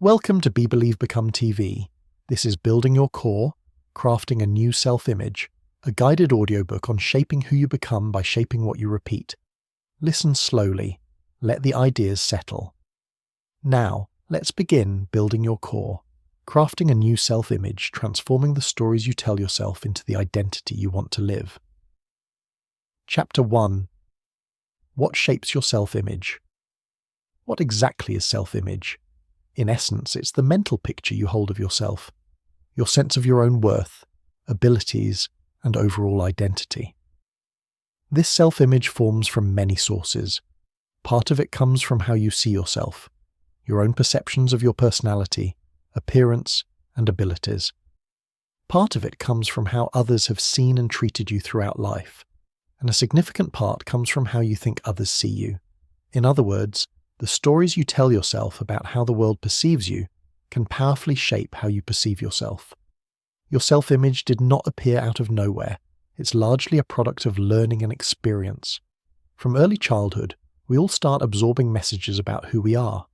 Welcome to Be Believe Become TV. This is Building Your Core, Crafting a New Self-Image, a guided audiobook on shaping who you become by shaping what you repeat. Listen slowly. Let the ideas settle. Now, let's begin building your core, crafting a new self-image, transforming the stories you tell yourself into the identity you want to live. Chapter 1. What shapes your self-image? What exactly is self-image? In essence, it's the mental picture you hold of yourself, your sense of your own worth, abilities, and overall identity. This self-image forms from many sources. Part of it comes from how you see yourself, your own perceptions of your personality, appearance, and abilities. Part of it comes from how others have seen and treated you throughout life, and a significant part comes from how you think others see you. In other words, the stories you tell yourself about how the world perceives you can powerfully shape how you perceive yourself. Your self-image did not appear out of nowhere. It's largely a product of learning and experience. From early childhood, we all start absorbing messages about who we are.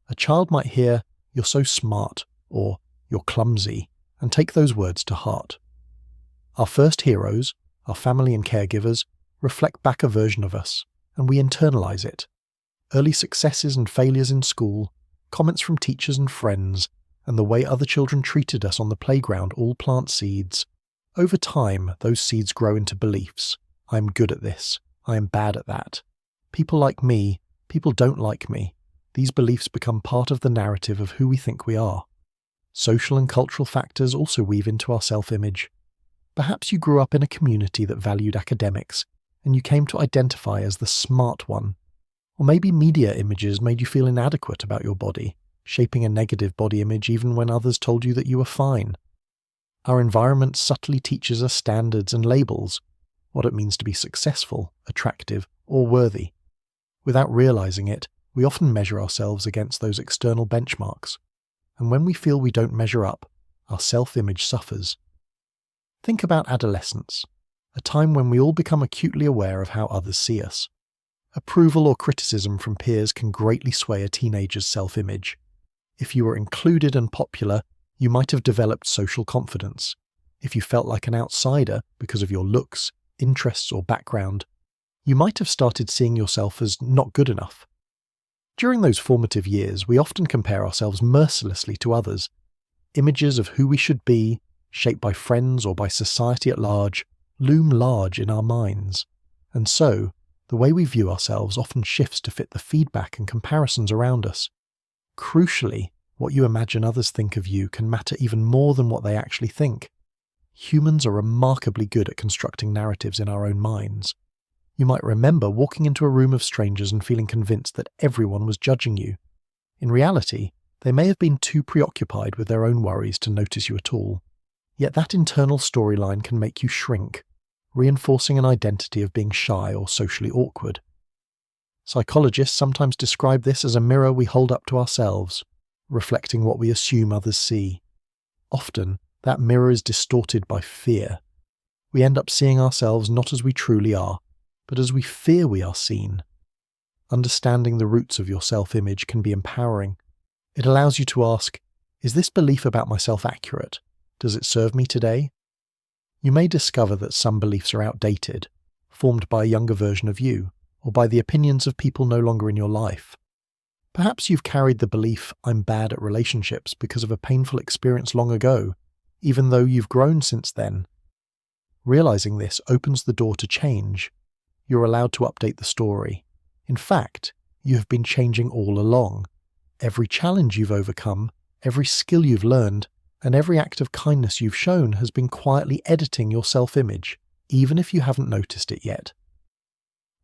A child might hear, "You're so smart," or "You're clumsy," and take those words to heart. Our first heroes, our family and caregivers, reflect back a version of us, and we internalize it. Early successes and failures in school, comments from teachers and friends, and the way other children treated us on the playground all plant seeds. Over time, those seeds grow into beliefs. I am good at this. I am bad at that. People like me. People don't like me. These beliefs become part of the narrative of who we think we are. Social and cultural factors also weave into our self-image. Perhaps you grew up in a community that valued academics, and you came to identify as the smart one. Or maybe media images made you feel inadequate about your body, shaping a negative body image even when others told you that you were fine. Our environment subtly teaches us standards and labels, what it means to be successful, attractive, or worthy. Without realizing it, we often measure ourselves against those external benchmarks, and when we feel we don't measure up, our self-image suffers. Think about adolescence, a time when we all become acutely aware of how others see us. Approval or criticism from peers can greatly sway a teenager's self-image. If you were included and popular, you might have developed social confidence. If you felt like an outsider because of your looks, interests, or background, you might have started seeing yourself as not good enough. During those formative years, we often compare ourselves mercilessly to others. Images of who we should be, shaped by friends or by society at large, loom large in our minds. And so, the way we view ourselves often shifts to fit the feedback and comparisons around us. Crucially, what you imagine others think of you can matter even more than what they actually think. Humans are remarkably good at constructing narratives in our own minds. You might remember walking into a room of strangers and feeling convinced that everyone was judging you. In reality, they may have been too preoccupied with their own worries to notice you at all. Yet that internal storyline can make you shrink, reinforcing an identity of being shy or socially awkward. Psychologists sometimes describe this as a mirror we hold up to ourselves, reflecting what we assume others see. Often, that mirror is distorted by fear. We end up seeing ourselves not as we truly are, but as we fear we are seen. Understanding the roots of your self-image can be empowering. It allows you to ask, is this belief about myself accurate? Does it serve me today? You may discover that some beliefs are outdated, formed by a younger version of you, or by the opinions of people no longer in your life. Perhaps you've carried the belief, "I'm bad at relationships," because of a painful experience long ago, even though you've grown since then. Realizing this opens the door to change. You're allowed to update the story. In fact, you have been changing all along. Every challenge you've overcome, every skill you've learned, and every act of kindness you've shown has been quietly editing your self-image, even if you haven't noticed it yet.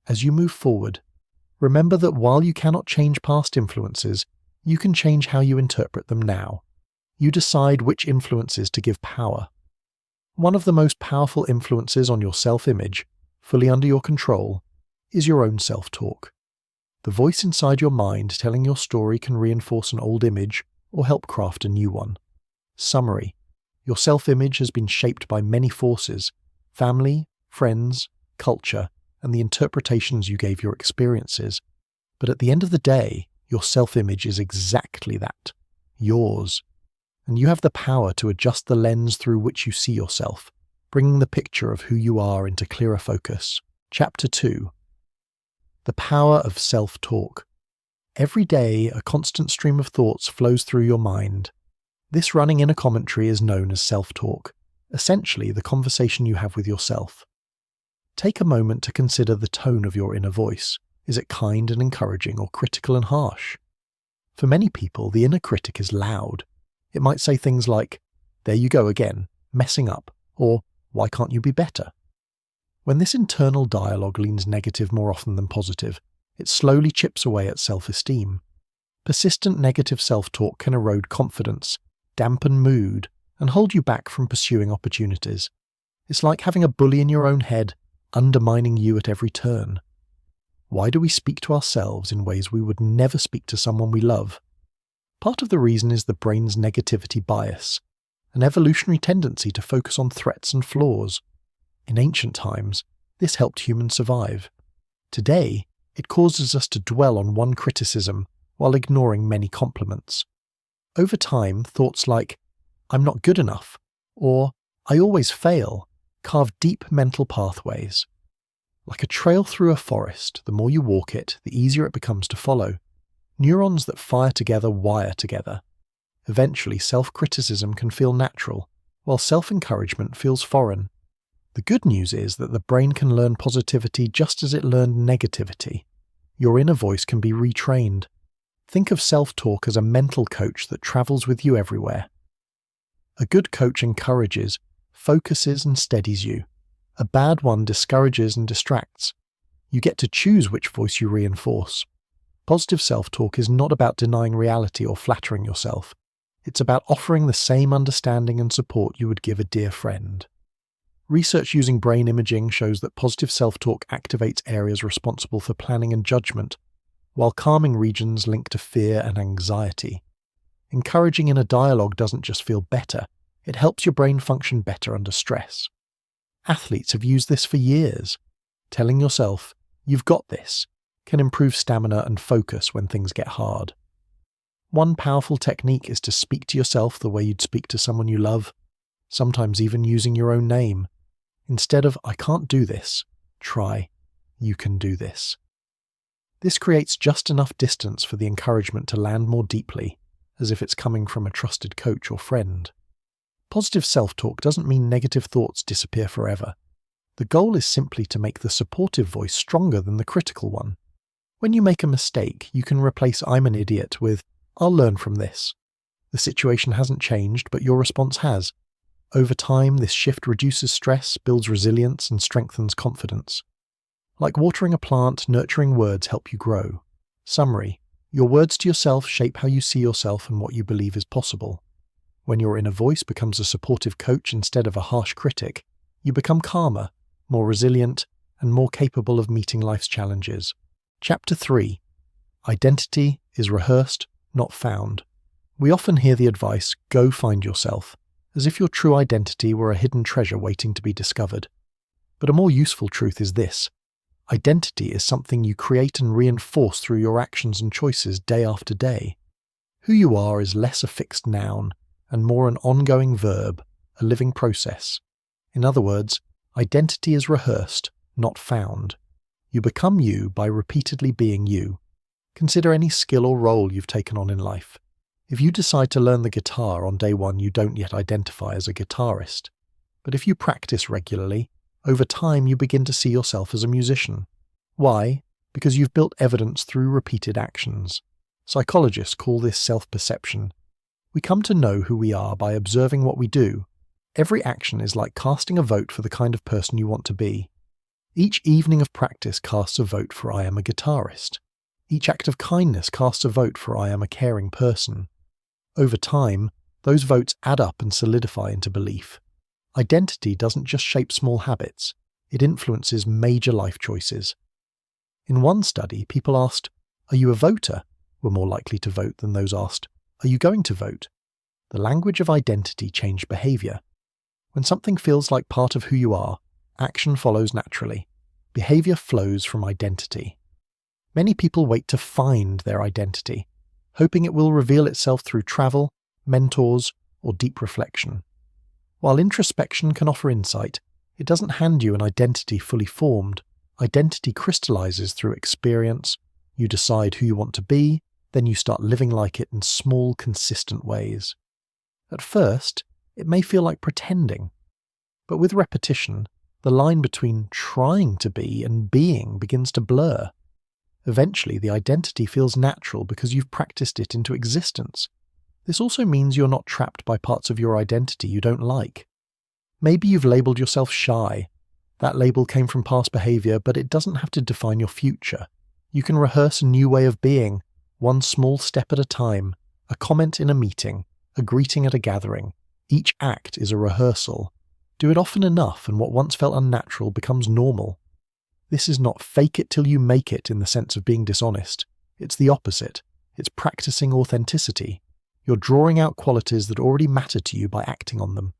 As you move forward, remember that while you cannot change past influences, you can change how you interpret them now. You decide which influences to give power. One of the most powerful influences on your self-image, fully under your control, is your own self-talk. The voice inside your mind telling your story can reinforce an old image or help craft a new one. Summary: your self-image has been shaped by many forces: family, friends, culture, and the interpretations you gave your experiences. But at the end of the day, your self-image is exactly that: yours. And you have the power to adjust the lens through which you see yourself, bringing the picture of who you are into clearer focus. Chapter 2. The Power of Self-Talk. Every day, a constant stream of thoughts flows through your mind. This running inner commentary is known as self-talk, essentially the conversation you have with yourself. Take a moment to consider the tone of your inner voice. Is it kind and encouraging or critical and harsh? For many people, the inner critic is loud. It might say things like, "There you go again, messing up," or "Why can't you be better?" When this internal dialogue leans negative more often than positive, it slowly chips away at self-esteem. Persistent negative self-talk can erode confidence, dampen mood, and hold you back from pursuing opportunities. It's like having a bully in your own head, undermining you at every turn. Why do we speak to ourselves in ways we would never speak to someone we love? Part of the reason is the brain's negativity bias, an evolutionary tendency to focus on threats and flaws. In ancient times, this helped humans survive. Today, it causes us to dwell on one criticism while ignoring many compliments. Over time, thoughts like, "I'm not good enough," or "I always fail," carve deep mental pathways. Like a trail through a forest, the more you walk it, the easier it becomes to follow. Neurons that fire together wire together. Eventually, self-criticism can feel natural, while self-encouragement feels foreign. The good news is that the brain can learn positivity just as it learned negativity. Your inner voice can be retrained. Think of self-talk as a mental coach that travels with you everywhere. A good coach encourages, focuses and steadies you. A bad one discourages and distracts. You get to choose which voice you reinforce. Positive self-talk is not about denying reality or flattering yourself. It's about offering the same understanding and support you would give a dear friend. Research using brain imaging shows that positive self-talk activates areas responsible for planning and judgment, while calming regions linked to fear and anxiety. Encouraging inner dialogue doesn't just feel better, it helps your brain function better under stress. Athletes have used this for years. Telling yourself, "You've got this," can improve stamina and focus when things get hard. One powerful technique is to speak to yourself the way you'd speak to someone you love, sometimes even using your own name. Instead of "I can't do this," try "You can do this." This creates just enough distance for the encouragement to land more deeply, as if it's coming from a trusted coach or friend. Positive self-talk doesn't mean negative thoughts disappear forever. The goal is simply to make the supportive voice stronger than the critical one. When you make a mistake, you can replace "I'm an idiot" with "I'll learn from this." The situation hasn't changed, but your response has. Over time, this shift reduces stress, builds resilience, and strengthens confidence. Like watering a plant, nurturing words help you grow. Summary: your words to yourself shape how you see yourself and what you believe is possible. When your inner voice becomes a supportive coach instead of a harsh critic, you become calmer, more resilient, and more capable of meeting life's challenges. Chapter 3. Identity is rehearsed, not found. We often hear the advice, "Go find yourself," as if your true identity were a hidden treasure waiting to be discovered. But a more useful truth is this: identity is something you create and reinforce through your actions and choices day after day. Who you are is less a fixed noun and more an ongoing verb, a living process. In other words, identity is rehearsed, not found. You become you by repeatedly being you. Consider any skill or role you've taken on in life. If you decide to learn the guitar on day one, you don't yet identify as a guitarist. But if you practice regularly, over time you begin to see yourself as a musician. Why? Because you've built evidence through repeated actions. Psychologists call this self-perception. We come to know who we are by observing what we do. Every action is like casting a vote for the kind of person you want to be. Each evening of practice casts a vote for "I am a guitarist." Each act of kindness casts a vote for "I am a caring person." Over time, those votes add up and solidify into belief. Identity doesn't just shape small habits, it influences major life choices. In one study, people asked, "Are you a voter?" were more likely to vote than those asked, "Are you going to vote?" The language of identity changed behavior. When something feels like part of who you are, action follows naturally. Behavior flows from identity. Many people wait to find their identity. hoping it will reveal itself through travel, mentors, or deep reflection. While introspection can offer insight, it doesn't hand you an identity fully formed. Identity crystallizes through experience. You decide who you want to be, then you start living like it in small, consistent ways. At first, it may feel like pretending, but with repetition, the line between trying to be and being begins to blur. Eventually, the identity feels natural because you've practiced it into existence. This also means you're not trapped by parts of your identity you don't like. Maybe you've labelled yourself shy. That label came from past behaviour, but it doesn't have to define your future. You can rehearse a new way of being, one small step at a time, a comment in a meeting, a greeting at a gathering. Each act is a rehearsal. Do it often enough and what once felt unnatural becomes normal. This is not fake it till you make it in the sense of being dishonest. It's the opposite. It's practicing authenticity. You're drawing out qualities that already matter to you by acting on them.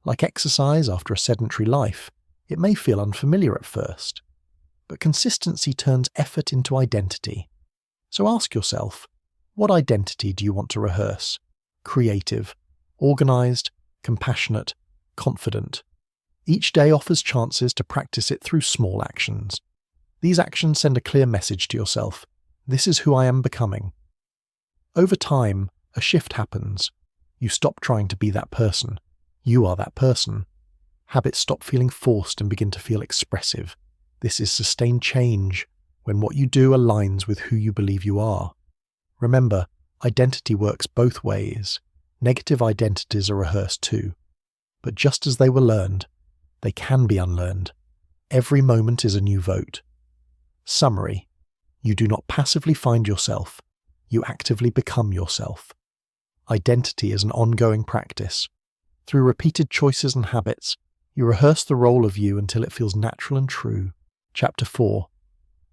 Like exercise after a sedentary life, it may feel unfamiliar at first, but consistency turns effort into identity. So ask yourself, what identity do you want to rehearse? Creative, organised, compassionate, confident. Each day offers chances to practice it through small actions. These actions send a clear message to yourself. This is who I am becoming. Over time, a shift happens. You stop trying to be that person. You are that person. Habits stop feeling forced and begin to feel expressive. This is sustained change, when what you do aligns with who you believe you are. Remember, identity works both ways. Negative identities are rehearsed too. But just as they were learned, they can be unlearned. Every moment is a new vote. Summary: you do not passively find yourself, you actively become yourself. Identity is an ongoing practice. Through repeated choices and habits, you rehearse the role of you until it feels natural and true. Chapter 4.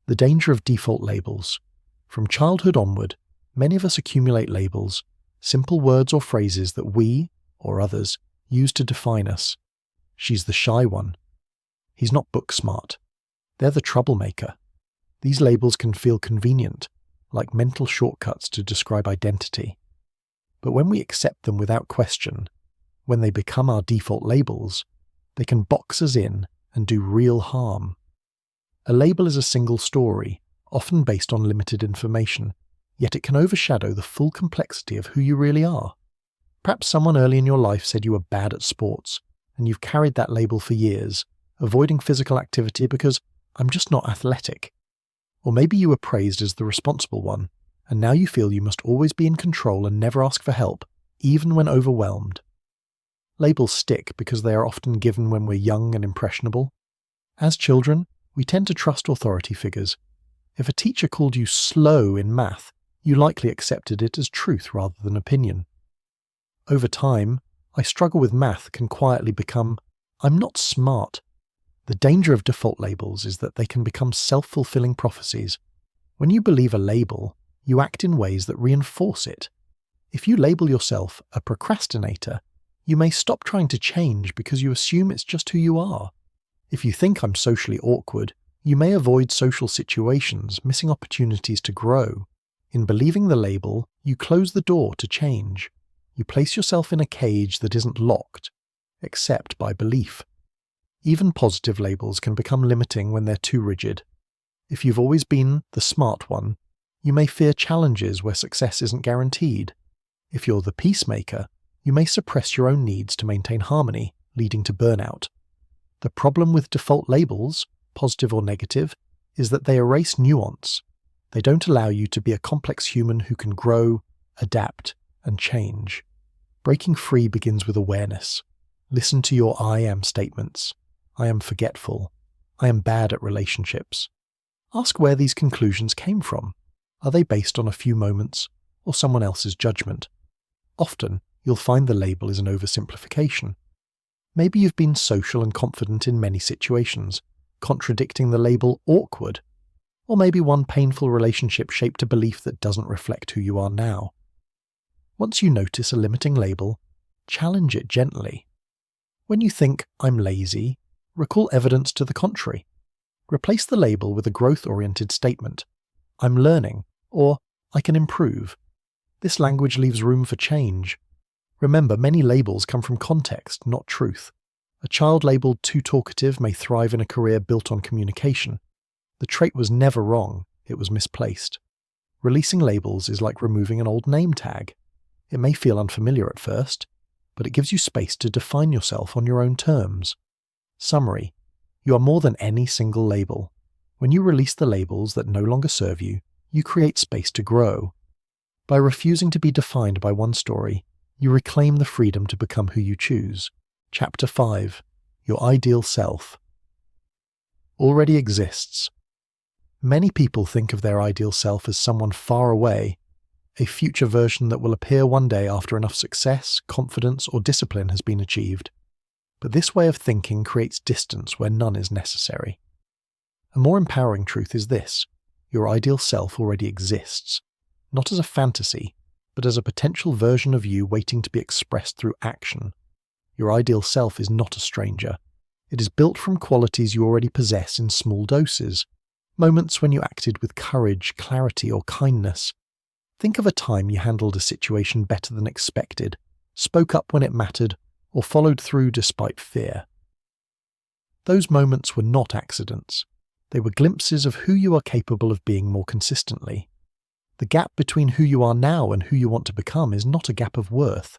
The danger of default labels. From childhood onward, many of us accumulate labels, simple words or phrases that we, or others, use to define us. She's the shy one. He's not book smart. They're the troublemaker. These labels can feel convenient, like mental shortcuts to describe identity. But when we accept them without question, when they become our default labels, they can box us in and do real harm. A label is a single story, often based on limited information, yet it can overshadow the full complexity of who you really are. Perhaps someone early in your life said you were bad at sports, and you've carried that label for years, avoiding physical activity because I'm just not athletic. Or maybe you were praised as the responsible one, and now you feel you must always be in control and never ask for help, even when overwhelmed. Labels stick because they are often given when we're young and impressionable. As children, we tend to trust authority figures. If a teacher called you slow in math, you likely accepted it as truth rather than opinion. Over time, I struggle with math can quietly become, I'm not smart. The danger of default labels is that they can become self-fulfilling prophecies. When you believe a label, you act in ways that reinforce it. If you label yourself a procrastinator, you may stop trying to change because you assume it's just who you are. If you think I'm socially awkward, you may avoid social situations, missing opportunities to grow. In believing the label, you close the door to change. You place yourself in a cage that isn't locked, except by belief. Even positive labels can become limiting when they're too rigid. If you've always been the smart one, you may fear challenges where success isn't guaranteed. If you're the peacemaker, you may suppress your own needs to maintain harmony, leading to burnout. The problem with default labels, positive or negative, is that they erase nuance. They don't allow you to be a complex human who can grow, adapt, and change. Breaking free begins with awareness. Listen to your I am statements. I am forgetful. I am bad at relationships. Ask where these conclusions came from. Are they based on a few moments or someone else's judgment? Often, you'll find the label is an oversimplification. Maybe you've been social and confident in many situations, contradicting the label awkward. Or maybe one painful relationship shaped a belief that doesn't reflect who you are now. Once you notice a limiting label, challenge it gently. When you think, I'm lazy, recall evidence to the contrary. Replace the label with a growth-oriented statement. I'm learning, or I can improve. This language leaves room for change. Remember, many labels come from context, not truth. A child labelled too talkative may thrive in a career built on communication. The trait was never wrong, it was misplaced. Releasing labels is like removing an old name tag. It may feel unfamiliar at first, but it gives you space to define yourself on your own terms. Summary: you are more than any single label. When you release the labels that no longer serve you, you create space to grow. By refusing to be defined by one story, you reclaim the freedom to become who you choose. Chapter 5: Your Ideal Self already exists. Many people think of their ideal self as someone far away, a future version that will appear one day after enough success, confidence, or discipline has been achieved. But this way of thinking creates distance where none is necessary. A more empowering truth is this: your ideal self already exists, not as a fantasy, but as a potential version of you waiting to be expressed through action. Your ideal self is not a stranger. It is built from qualities you already possess in small doses, moments when you acted with courage, clarity, or kindness. Think of a time you handled a situation better than expected, spoke up when it mattered, or followed through despite fear. Those moments were not accidents. They were glimpses of who you are capable of being more consistently. The gap between who you are now and who you want to become is not a gap of worth.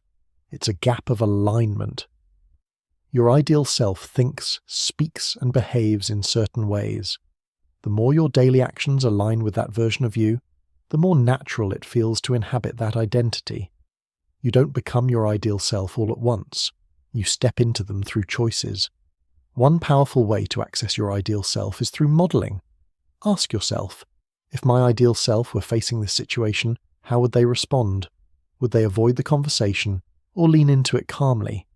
It's a gap of alignment. Your ideal self thinks, speaks, and behaves in certain ways. The more your daily actions align with that version of you, the more natural it feels to inhabit that identity. You don't become your ideal self all at once. You step into them through choices. One powerful way to access your ideal self is through modeling. Ask yourself, if my ideal self were facing this situation, how would they respond? Would they avoid the conversation or lean into it calmly?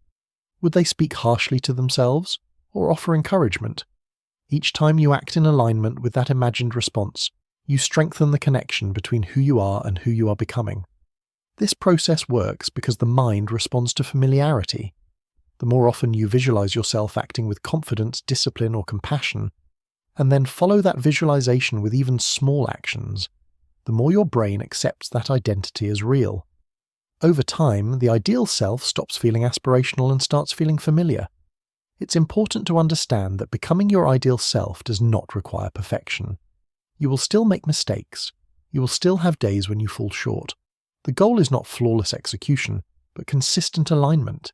Would they speak harshly to themselves or offer encouragement? Each time you act in alignment with that imagined response, you strengthen the connection between who you are and who you are becoming. This process works because the mind responds to familiarity. The more often you visualize yourself acting with confidence, discipline, or compassion, and then follow that visualization with even small actions, the more your brain accepts that identity as real. Over time, the ideal self stops feeling aspirational and starts feeling familiar. It's important to understand that becoming your ideal self does not require perfection. You will still make mistakes. You will still have days when you fall short. The goal is not flawless execution, but consistent alignment.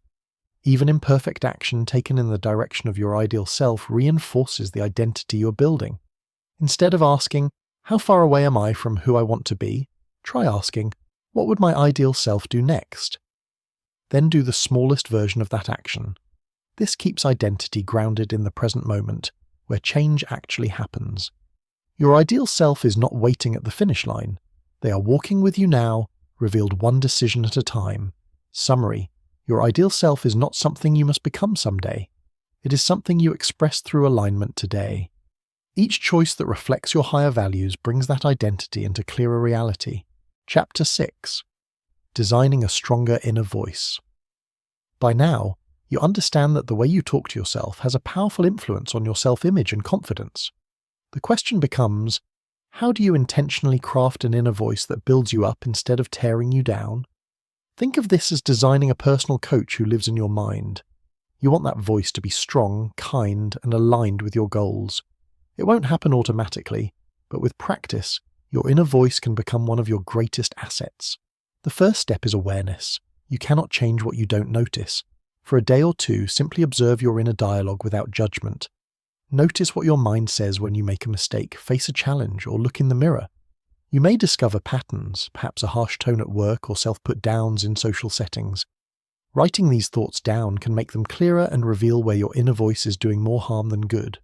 Even imperfect action taken in the direction of your ideal self reinforces the identity you're building. Instead of asking, "How far away am I from who I want to be?" try asking, "What would my ideal self do next?" Then do the smallest version of that action. This keeps identity grounded in the present moment, where change actually happens. Your ideal self is not waiting at the finish line. They are walking with you now, revealed one decision at a time. Summary: your ideal self is not something you must become someday. It is something you express through alignment today. Each choice that reflects your higher values brings that identity into clearer reality. Chapter 6: Designing a Stronger Inner Voice. By now, you understand that the way you talk to yourself has a powerful influence on your self-image and confidence. The question becomes, how do you intentionally craft an inner voice that builds you up instead of tearing you down? Think of this as designing a personal coach who lives in your mind. You want that voice to be strong, kind, and aligned with your goals. It won't happen automatically, but with practice, your inner voice can become one of your greatest assets. The first step is awareness. You cannot change what you don't notice. For a day or two, simply observe your inner dialogue without judgment. Notice what your mind says when you make a mistake, face a challenge, or look in the mirror. You may discover patterns, perhaps a harsh tone at work or self-put-downs in social settings. Writing these thoughts down can make them clearer and reveal where your inner voice is doing more harm than good.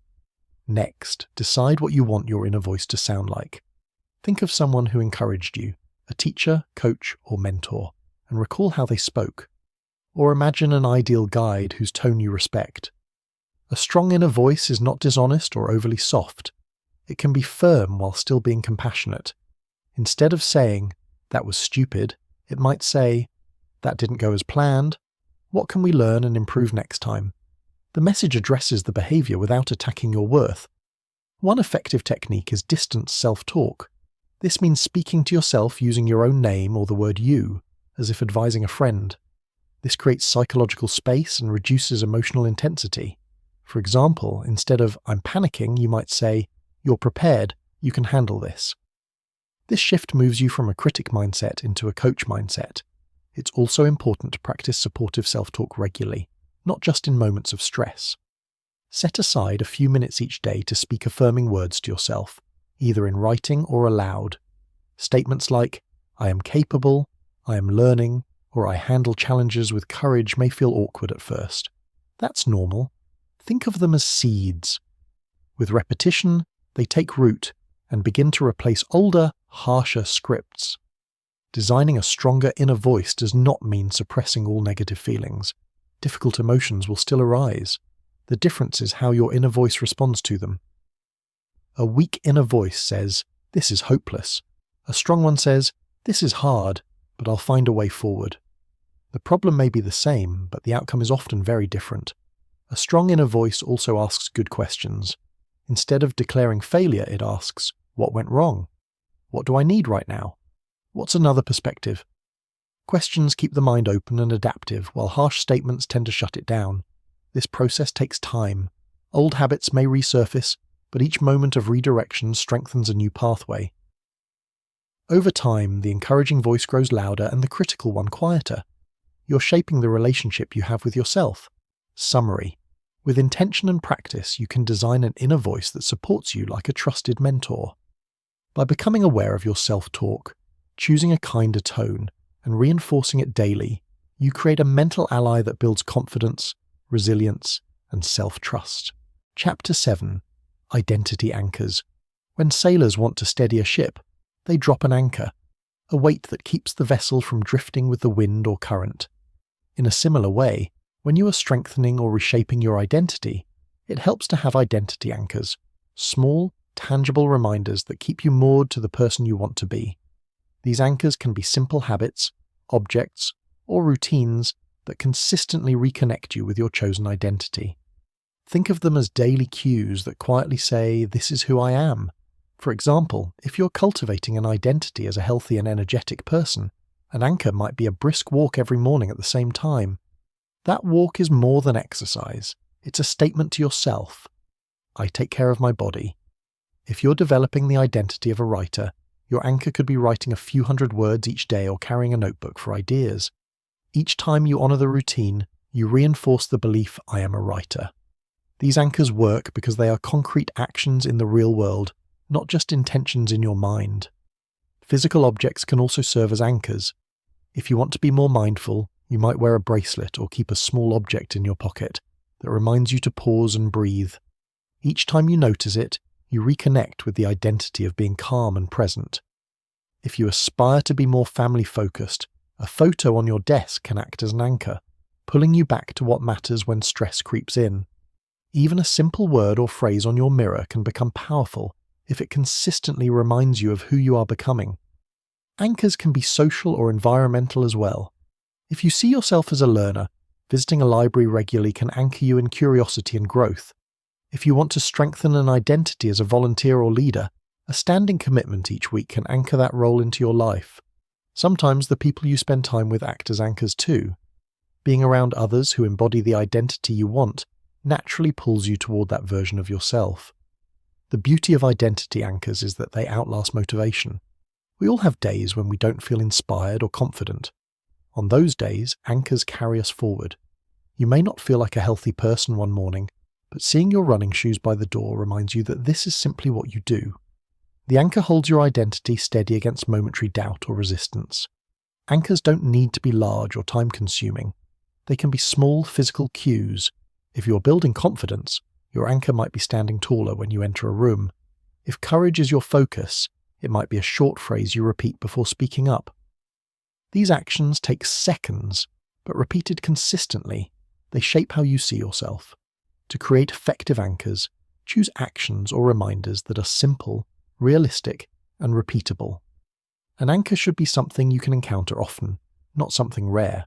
Next, decide what you want your inner voice to sound like. Think of someone who encouraged you, a teacher, coach, or mentor, and recall how they spoke. Or imagine an ideal guide whose tone you respect. A strong inner voice is not dishonest or overly soft. It can be firm while still being compassionate. Instead of saying, "That was stupid," it might say, "That didn't go as planned. What can we learn and improve next time?" The message addresses the behavior without attacking your worth. One effective technique is distance self-talk. This means speaking to yourself using your own name or the word you, as if advising a friend. This creates psychological space and reduces emotional intensity. For example, instead of "I'm panicking," you might say, "You're prepared, you can handle this." This shift moves you from a critic mindset into a coach mindset. It's also important to practice supportive self-talk regularly, not just in moments of stress. Set aside a few minutes each day to speak affirming words to yourself, either in writing or aloud. Statements like, "I am capable," "I am learning," or "I handle challenges with courage" may feel awkward at first. That's normal. Think of them as seeds. With repetition, they take root and begin to replace older, harsher scripts. Designing a stronger inner voice does not mean suppressing all negative feelings. Difficult emotions will still arise. The difference is how your inner voice responds to them. A weak inner voice says, "This is hopeless." A strong one says, "This is hard, but I'll find a way forward." The problem may be the same, but the outcome is often very different. A strong inner voice also asks good questions. Instead of declaring failure, it asks, "What went wrong? What do I need right now? What's another perspective?" Questions keep the mind open and adaptive, while harsh statements tend to shut it down. This process takes time. Old habits may resurface, but each moment of redirection strengthens a new pathway. Over time, the encouraging voice grows louder and the critical one quieter. You're shaping the relationship you have with yourself. Summary. With intention and practice, you can design an inner voice that supports you like a trusted mentor. By becoming aware of your self-talk, choosing a kinder tone, and reinforcing it daily, you create a mental ally that builds confidence, resilience, and self-trust. Chapter 7. Identity Anchors. When sailors want to steady a ship, they drop an anchor, a weight that keeps the vessel from drifting with the wind or current. In a similar way, when you are strengthening or reshaping your identity, it helps to have identity anchors, small, tangible reminders that keep you moored to the person you want to be. These anchors can be simple habits, objects, or routines that consistently reconnect you with your chosen identity. Think of them as daily cues that quietly say, "This is who I am." For example, if you're cultivating an identity as a healthy and energetic person, an anchor might be a brisk walk every morning at the same time. That walk is more than exercise. It's a statement to yourself. I take care of my body. If you're developing the identity of a writer, your anchor could be writing a few hundred words each day or carrying a notebook for ideas. Each time you honor the routine, you reinforce the belief, "I am a writer." These anchors work because they are concrete actions in the real world, not just intentions in your mind. Physical objects can also serve as anchors. If you want to be more mindful, you might wear a bracelet or keep a small object in your pocket that reminds you to pause and breathe. Each time you notice it, you reconnect with the identity of being calm and present. If you aspire to be more family-focused, a photo on your desk can act as an anchor, pulling you back to what matters when stress creeps in. Even a simple word or phrase on your mirror can become powerful if it consistently reminds you of who you are becoming. Anchors can be social or environmental as well. If you see yourself as a learner, visiting a library regularly can anchor you in curiosity and growth. If you want to strengthen an identity as a volunteer or leader, a standing commitment each week can anchor that role into your life. Sometimes the people you spend time with act as anchors too. Being around others who embody the identity you want naturally pulls you toward that version of yourself. The beauty of identity anchors is that they outlast motivation. We all have days when we don't feel inspired or confident. On those days, anchors carry us forward. You may not feel like a healthy person one morning, but seeing your running shoes by the door reminds you that this is simply what you do. The anchor holds your identity steady against momentary doubt or resistance. Anchors don't need to be large or time-consuming. They can be small physical cues. If you're building confidence, your anchor might be standing taller when you enter a room. If courage is your focus, it might be a short phrase you repeat before speaking up. These actions take seconds, but repeated consistently, they shape how you see yourself. To create effective anchors, choose actions or reminders that are simple, realistic, and repeatable. An anchor should be something you can encounter often, not something rare.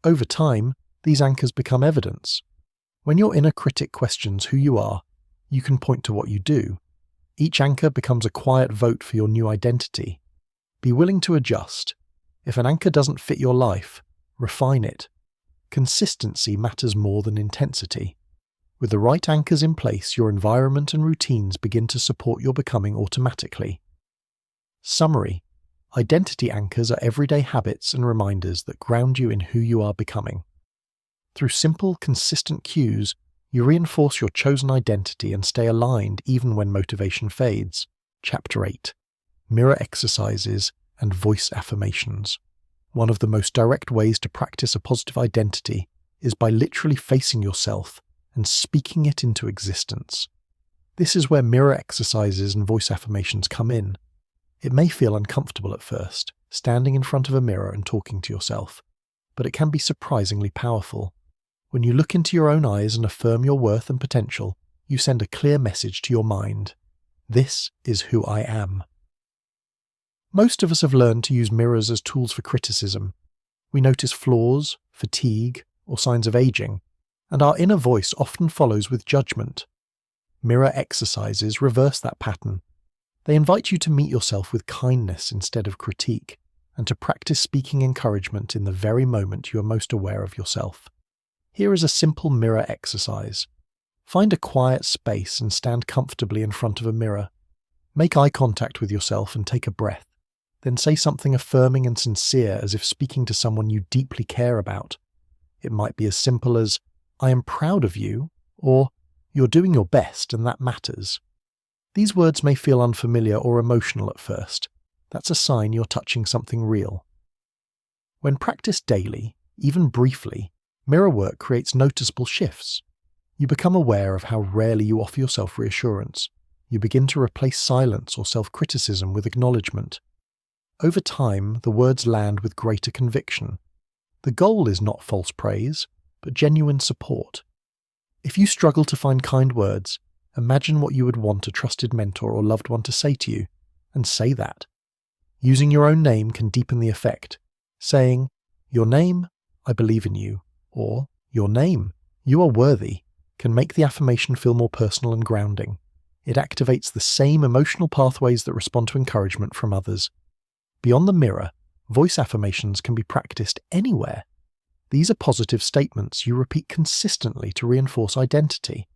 Over time, these anchors become evidence. When your inner critic questions who you are, you can point to what you do. Each anchor becomes a quiet vote for your new identity. Be willing to adjust. If an anchor doesn't fit your life, refine it. Consistency matters more than intensity. With the right anchors in place, your environment and routines begin to support your becoming automatically. Summary: identity anchors are everyday habits and reminders that ground you in who you are becoming. Through simple, consistent cues, you reinforce your chosen identity and stay aligned even when motivation fades. Chapter 8: Mirror Exercises and Voice Affirmations. One of the most direct ways to practice a positive identity is by literally facing yourself and speaking it into existence. This is where mirror exercises and voice affirmations come in. It may feel uncomfortable at first, standing in front of a mirror and talking to yourself, but it can be surprisingly powerful. When you look into your own eyes and affirm your worth and potential, you send a clear message to your mind. This is who I am. Most of us have learned to use mirrors as tools for criticism. We notice flaws, fatigue, or signs of aging, and our inner voice often follows with judgment. Mirror exercises reverse that pattern. They invite you to meet yourself with kindness instead of critique, and to practice speaking encouragement in the very moment you are most aware of yourself. Here is a simple mirror exercise. Find a quiet space and stand comfortably in front of a mirror. Make eye contact with yourself and take a breath. Then say something affirming and sincere as if speaking to someone you deeply care about. It might be as simple as, "I am proud of you," or "You're doing your best and that matters." These words may feel unfamiliar or emotional at first. That's a sign you're touching something real. When practiced daily, even briefly, mirror work creates noticeable shifts. You become aware of how rarely you offer yourself reassurance. You begin to replace silence or self-criticism with acknowledgement. Over time, the words land with greater conviction. The goal is not false praise, but genuine support. If you struggle to find kind words, imagine what you would want a trusted mentor or loved one to say to you, and say that. Using your own name can deepen the effect. Saying, "Your name, I believe in you," or "Your name, you are worthy," can make the affirmation feel more personal and grounding. It activates the same emotional pathways that respond to encouragement from others. Beyond the mirror, voice affirmations can be practiced anywhere. These are positive statements you repeat consistently to reinforce identity.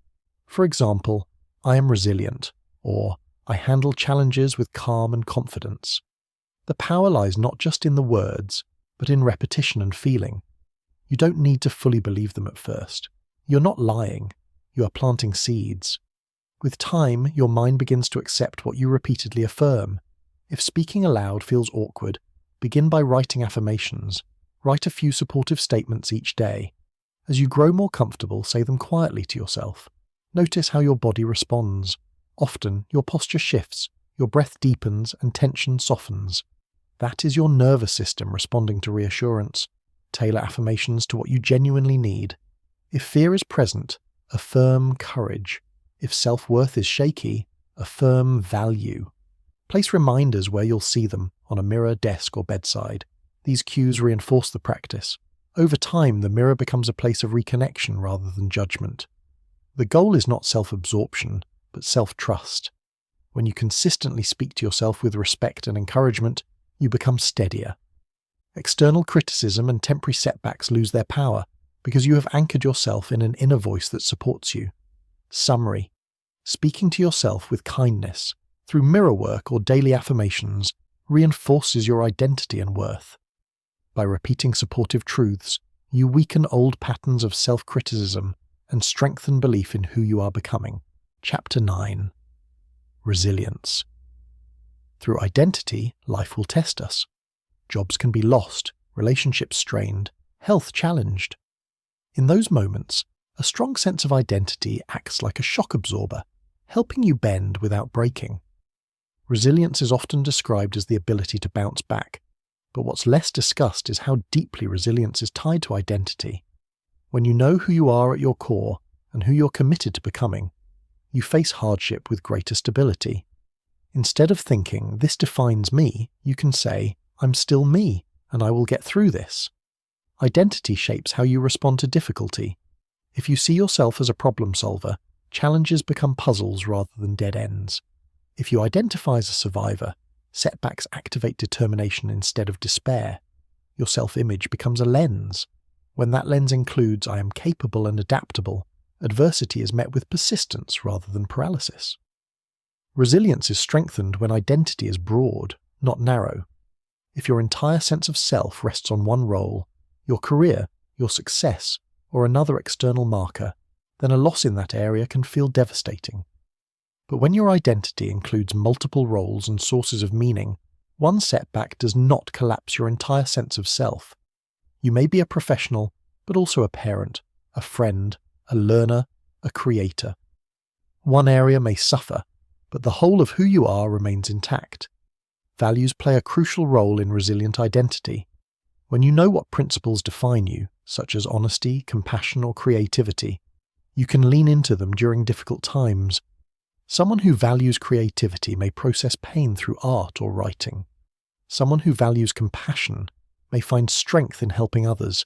For example, "I am resilient," or "I handle challenges with calm and confidence." The power lies not just in the words, but in repetition and feeling. You don't need to fully believe them at first. You're not lying. You are planting seeds. With time, your mind begins to accept what you repeatedly affirm. If speaking aloud feels awkward, begin by writing affirmations. Write a few supportive statements each day. As you grow more comfortable, say them quietly to yourself. Notice how your body responds. Often, your posture shifts, your breath deepens, and tension softens. That is your nervous system responding to reassurance. Tailor affirmations to what you genuinely need. If fear is present, affirm courage. If self-worth is shaky, affirm value. Place reminders where you'll see them, on a mirror, desk, or bedside. These cues reinforce the practice. Over time, the mirror becomes a place of reconnection rather than judgment. The goal is not self-absorption, but self-trust. When you consistently speak to yourself with respect and encouragement, you become steadier. External criticism and temporary setbacks lose their power because you have anchored yourself in an inner voice that supports you. Summary: speaking to yourself with kindness, through mirror work or daily affirmations, reinforces your identity and worth. By repeating supportive truths, you weaken old patterns of self-criticism and strengthen belief in who you are becoming. Chapter 9: Resilience. Through identity, life will test us. Jobs can be lost, relationships strained, health challenged. In those moments, a strong sense of identity acts like a shock absorber, helping you bend without breaking. Resilience is often described as the ability to bounce back, but what's less discussed is how deeply resilience is tied to identity. When you know who you are at your core and who you're committed to becoming, you face hardship with greater stability. Instead of thinking, "This defines me," you can say, "I'm still me, and I will get through this." Identity shapes how you respond to difficulty. If you see yourself as a problem solver, challenges become puzzles rather than dead ends. If you identify as a survivor, setbacks activate determination instead of despair. Your self-image becomes a lens. When that lens includes "I am capable and adaptable," adversity is met with persistence rather than paralysis. Resilience is strengthened when identity is broad, not narrow. If your entire sense of self rests on one role, your career, your success, or another external marker, then a loss in that area can feel devastating. But when your identity includes multiple roles and sources of meaning, one setback does not collapse your entire sense of self. You may be a professional, but also a parent, a friend, a learner, a creator. One area may suffer, but the whole of who you are remains intact. Values play a crucial role in resilient identity. When you know what principles define you, such as honesty, compassion, or creativity, you can lean into them during difficult times. Someone who values creativity may process pain through art or writing. Someone who values compassion may find strength in helping others.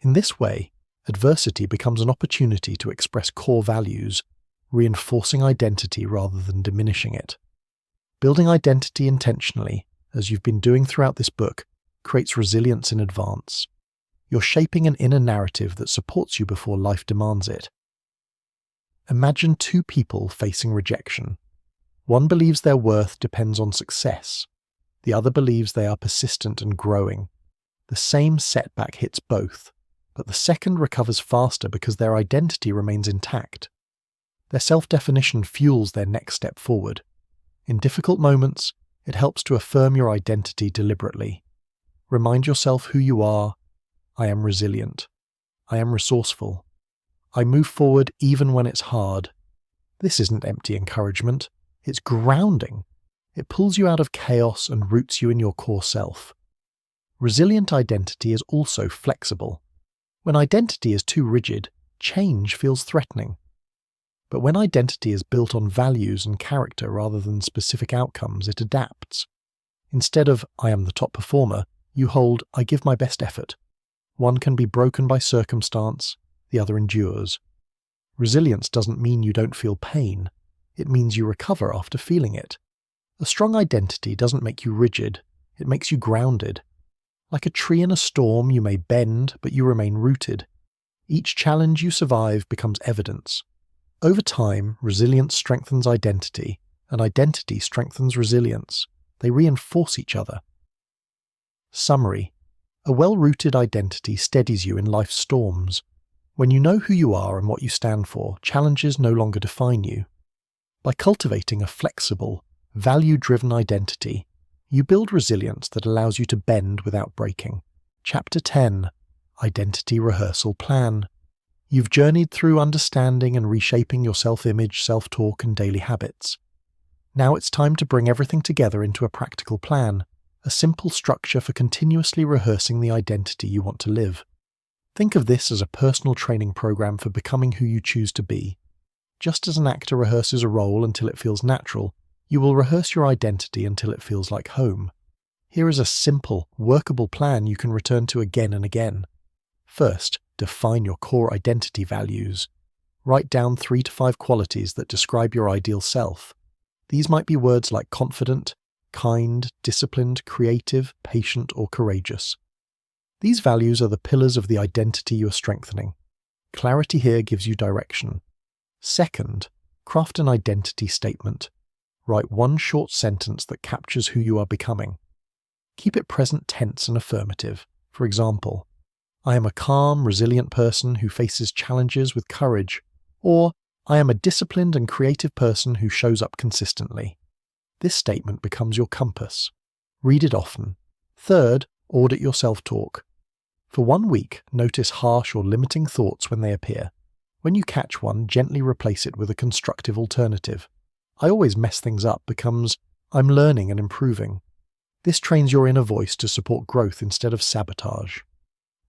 In this way, adversity becomes an opportunity to express core values, reinforcing identity rather than diminishing it. Building identity intentionally, as you've been doing throughout this book, creates resilience in advance. You're shaping an inner narrative that supports you before life demands it. Imagine two people facing rejection. One believes their worth depends on success. The other believes they are persistent and growing. The same setback hits both, but the second recovers faster because their identity remains intact. Their self-definition fuels their next step forward. In difficult moments, it helps to affirm your identity deliberately. Remind yourself who you are. I am resilient. I am resourceful. I move forward even when it's hard. This isn't empty encouragement. It's grounding. It pulls you out of chaos and roots you in your core self. Resilient identity is also flexible. When identity is too rigid, change feels threatening. But when identity is built on values and character rather than specific outcomes, it adapts. Instead of "I am the top performer," you hold "I give my best effort." One can be broken by circumstance, the other endures. Resilience doesn't mean you don't feel pain. It means you recover after feeling it. A strong identity doesn't make you rigid. It makes you grounded. Like a tree in a storm, you may bend, but you remain rooted. Each challenge you survive becomes evidence. Over time, resilience strengthens identity, and identity strengthens resilience. They reinforce each other. Summary: a well-rooted identity steadies you in life's storms. When you know who you are and what you stand for, challenges no longer define you. By cultivating a flexible, value-driven identity, you build resilience that allows you to bend without breaking. Chapter 10: Identity Rehearsal Plan. You've journeyed through understanding and reshaping your self-image, self-talk, and daily habits. Now it's time to bring everything together into a practical plan, a simple structure for continuously rehearsing the identity you want to live. Think of this as a personal training program for becoming who you choose to be. Just as an actor rehearses a role until it feels natural, you will rehearse your identity until it feels like home. Here is a simple, workable plan you can return to again and again. First, define your core identity values. Write down 3 to 5 qualities that describe your ideal self. These might be words like confident, kind, disciplined, creative, patient, or courageous. These values are the pillars of the identity you are strengthening. Clarity here gives you direction. Second, craft an identity statement. Write one short sentence that captures who you are becoming. Keep it present tense and affirmative. For example, I am a calm, resilient person who faces challenges with courage, or I am a disciplined and creative person who shows up consistently. This statement becomes your compass. Read it often. Third, audit your self-talk. For 1 week, notice harsh or limiting thoughts when they appear. When you catch one, gently replace it with a constructive alternative. I always mess things up becomes I'm learning and improving. This trains your inner voice to support growth instead of sabotage.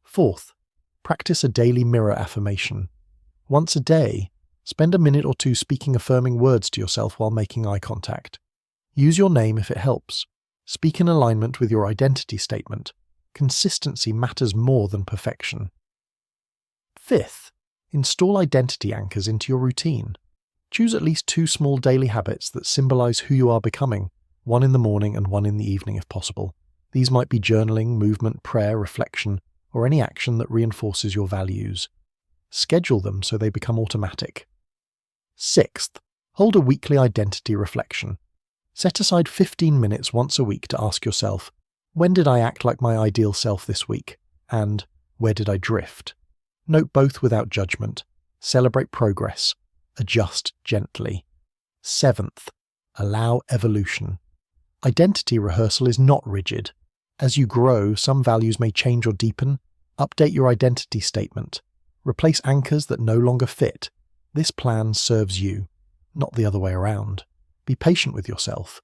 Fourth, practice a daily mirror affirmation. Once a day, spend a minute or two speaking affirming words to yourself while making eye contact. Use your name if it helps. Speak in alignment with your identity statement. Consistency matters more than perfection. Fifth, install identity anchors into your routine. Choose at least 2 small daily habits that symbolize who you are becoming, one in the morning and one in the evening if possible. These might be journaling, movement, prayer, reflection, or any action that reinforces your values. Schedule them so they become automatic. 6th, hold a weekly identity reflection. Set aside 15 minutes once a week to ask yourself, when did I act like my ideal self this week? And where did I drift? Note both without judgment. Celebrate progress. Adjust gently. 7th, allow evolution. Identity rehearsal is not rigid. As you grow, some values may change or deepen. Update your identity statement. Replace anchors that no longer fit. This plan serves you, not the other way around. Be patient with yourself.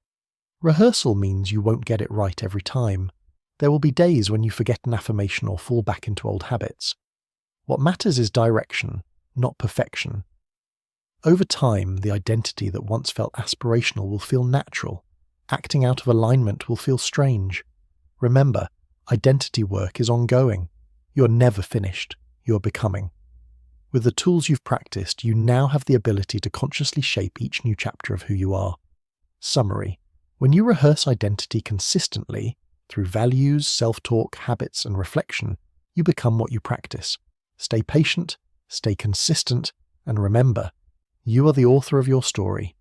Rehearsal means you won't get it right every time. There will be days when you forget an affirmation or fall back into old habits. What matters is direction, not perfection. Over time, the identity that once felt aspirational will feel natural. Acting out of alignment will feel strange. Remember, identity work is ongoing. You're never finished. You're becoming. With the tools you've practiced, you now have the ability to consciously shape each new chapter of who you are. Summary. When you rehearse identity consistently, through values, self-talk, habits, and reflection, you become what you practice. Stay patient, stay consistent, and remember, you are the author of your story.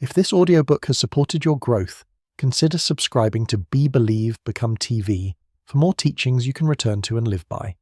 If this audiobook has supported your growth, consider subscribing to Be Believe, Become TV for more teachings you can return to and live by.